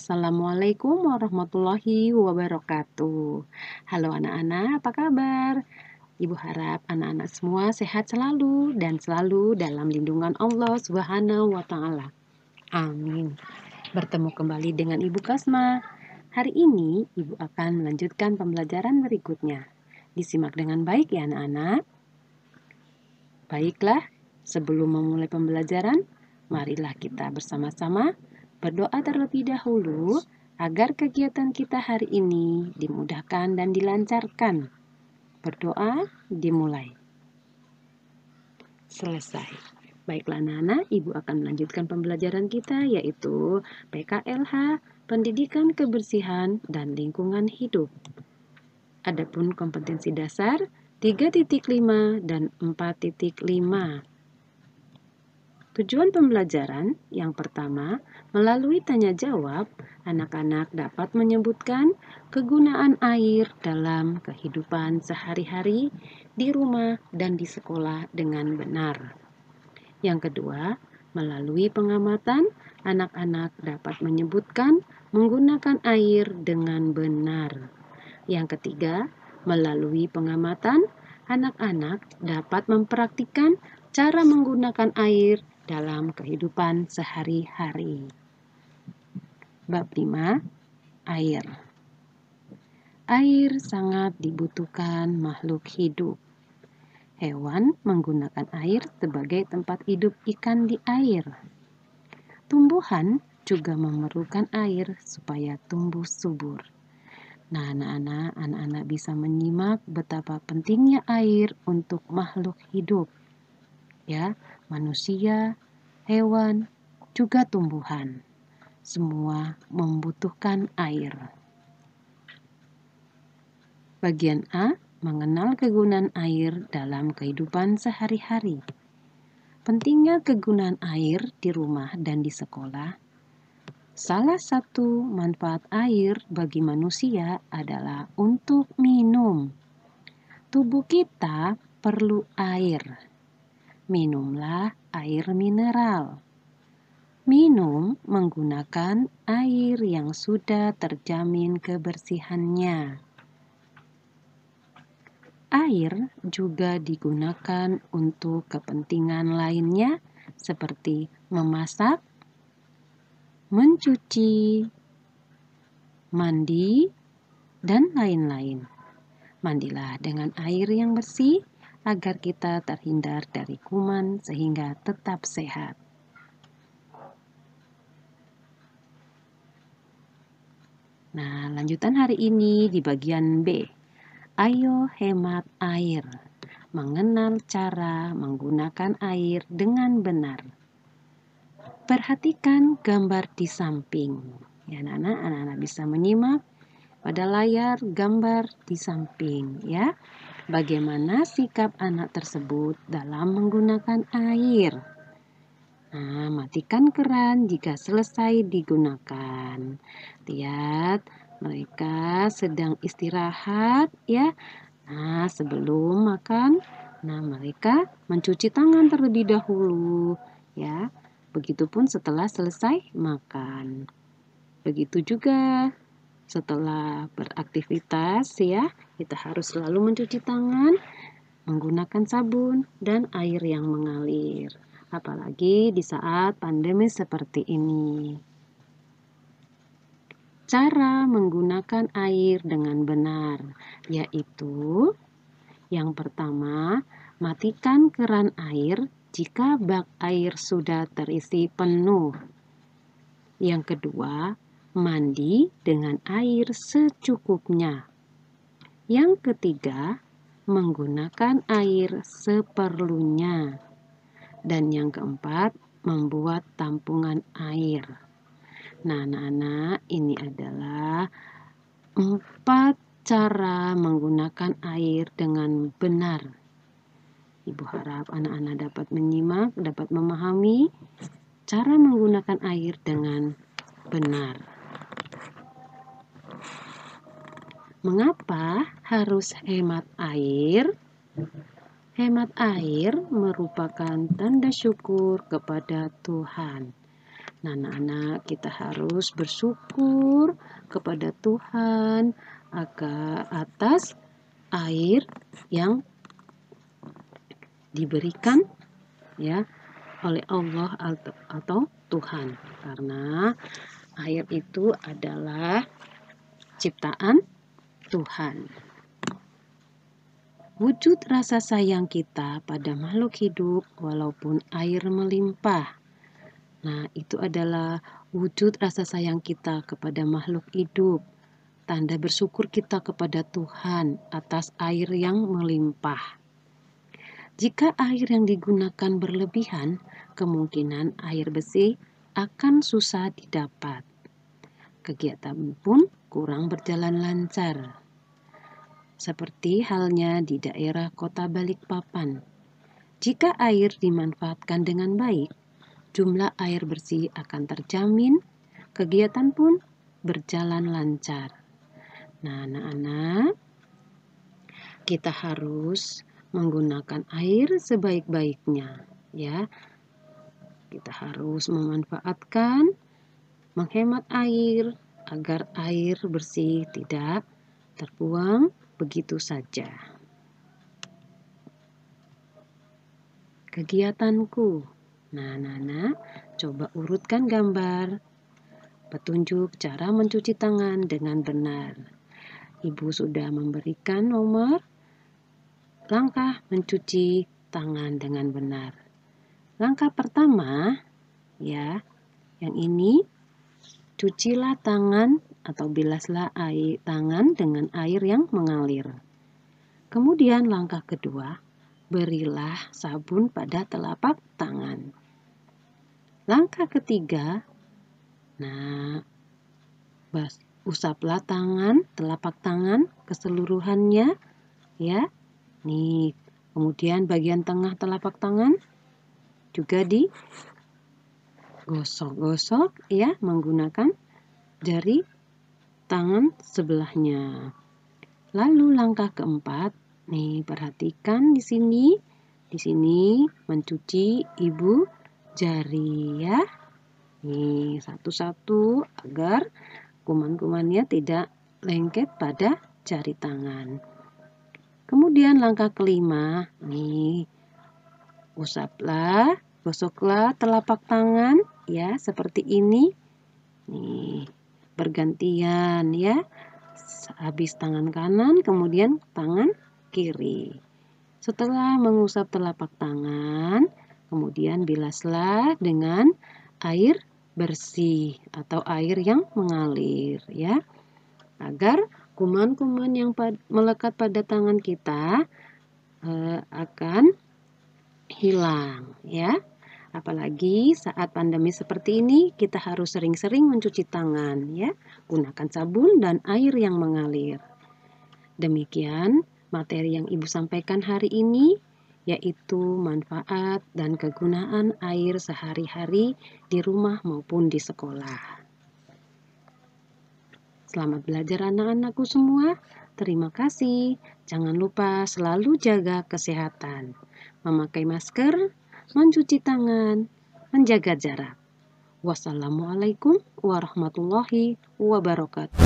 Assalamualaikum warahmatullahi wabarakatuh. Halo anak-anak, apa kabar? Ibu harap anak-anak semua sehat selalu dan selalu dalam lindungan Allah Subhanahu wa Ta'ala. Amin. Bertemu kembali dengan Ibu Kasma. Hari ini Ibu akan melanjutkan pembelajaran berikutnya. Disimak dengan baik ya anak-anak. Baiklah, sebelum memulai pembelajaran, marilah kita bersama-sama berdoa terlebih dahulu agar kegiatan kita hari ini dimudahkan dan dilancarkan. Berdoa dimulai. Selesai. Baiklah anak-anak, Ibu akan melanjutkan pembelajaran kita yaitu PKLH, Pendidikan Kebersihan dan Lingkungan Hidup. Adapun kompetensi dasar 3.5 dan 4.5. Tujuan pembelajaran yang pertama, melalui tanya jawab, anak-anak dapat menyebutkan kegunaan air dalam kehidupan sehari-hari di rumah dan di sekolah dengan benar. Yang kedua, melalui pengamatan, anak-anak dapat menyebutkan menggunakan air dengan benar. Yang ketiga, melalui pengamatan, anak-anak dapat mempraktikkan cara menggunakan air dalam kehidupan sehari-hari. Bab 5. Air. Air sangat dibutuhkan makhluk hidup. Hewan menggunakan air sebagai tempat hidup ikan di air. Tumbuhan juga memerlukan air supaya tumbuh subur. Nah, anak-anak bisa menyimak betapa pentingnya air untuk makhluk hidup. Ya, manusia, hewan, juga tumbuhan. Semua membutuhkan air. Bagian A, mengenal kegunaan air dalam kehidupan sehari-hari. Pentingnya kegunaan air di rumah dan di sekolah. Salah satu manfaat air bagi manusia adalah untuk minum. Tubuh kita perlu air. Minumlah air mineral. Minum menggunakan air yang sudah terjamin kebersihannya. Air juga digunakan untuk kepentingan lainnya seperti memasak, mencuci, mandi, dan lain-lain. Mandilah dengan air yang bersih agar kita terhindar dari kuman sehingga tetap sehat. Nah, lanjutan hari ini di bagian B. Ayo hemat air. Mengenal cara menggunakan air dengan benar. Perhatikan gambar di samping. Ya, anak-anak bisa menyimak pada layar gambar di samping, ya. Bagaimana sikap anak tersebut dalam menggunakan air. Nah, matikan keran jika selesai digunakan. Lihat, mereka sedang istirahat, ya. Nah, sebelum makan, mereka mencuci tangan terlebih dahulu, ya. Begitupun setelah selesai makan. Begitu juga setelah beraktivitas, ya, kita harus selalu mencuci tangan menggunakan sabun dan air yang mengalir. Apalagi di saat pandemi seperti ini. Cara menggunakan air dengan benar, yaitu yang pertama, matikan keran air jika bak air sudah terisi penuh. Yang kedua, mandi dengan air secukupnya. Yang ketiga, menggunakan air seperlunya. Dan yang keempat, membuat tampungan air. Nah, anak-anak, ini adalah 4 cara menggunakan air dengan benar. Ibu harap anak-anak dapat menyimak, dapat memahami cara menggunakan air dengan benar. Mengapa harus hemat air? Hemat air merupakan tanda syukur kepada Tuhan. Nah, anak-anak, kita harus bersyukur kepada Tuhan atas air yang diberikan ya oleh Allah atau Tuhan, karena air itu adalah ciptaan Tuhan. Wujud rasa sayang kita pada makhluk hidup walaupun air melimpah. Nah, itu adalah wujud rasa sayang kita kepada makhluk hidup. Tanda bersyukur kita kepada Tuhan atas air yang melimpah. Jika air yang digunakan berlebihan, kemungkinan air bersih akan susah didapat. Kegiatan pun kurang berjalan lancar. Seperti halnya di daerah kota Balikpapan. Jika air dimanfaatkan dengan baik, jumlah air bersih akan terjamin, kegiatan pun berjalan lancar. Nah, anak-anak, kita harus menggunakan air sebaik-baiknya, ya. Kita harus memanfaatkan, menghemat air agar air bersih tidak terbuang begitu saja. Kegiatanku. Nah, coba urutkan gambar petunjuk cara mencuci tangan dengan benar. Ibu sudah memberikan nomor langkah mencuci tangan dengan benar. Langkah pertama, ya, yang ini, cucilah tangan atau bilaslah tangan dengan air yang mengalir. Kemudian langkah kedua, berilah sabun pada telapak tangan. Langkah ketiga, usaplah telapak tangan keseluruhannya, ya. Nih, kemudian bagian tengah telapak tangan juga digosok-gosok, ya, menggunakan jari tangan sebelahnya. Lalu langkah keempat, nih perhatikan di sini. Di sini mencuci ibu jari, ya. Nih satu-satu agar kuman-kumannya tidak lengket pada jari tangan. Kemudian langkah kelima, nih gosoklah telapak tangan, ya, seperti ini. Nih, bergantian, ya. Habis tangan kanan, kemudian tangan kiri. Setelah mengusap telapak tangan, kemudian bilaslah dengan air bersih atau air yang mengalir, ya, agar kuman-kuman yang melekat pada tangan kita akan hilang, ya. Apalagi saat pandemi seperti ini, kita harus sering-sering mencuci tangan, ya. Gunakan sabun dan air yang mengalir. Demikian materi yang Ibu sampaikan hari ini, yaitu manfaat dan kegunaan air sehari-hari di rumah maupun di sekolah. Selamat belajar anak-anakku semua. Terima kasih. Jangan lupa selalu jaga kesehatan. Memakai masker, mencuci tangan, menjaga jarak. Wassalamualaikum warahmatullahi wabarakatuh.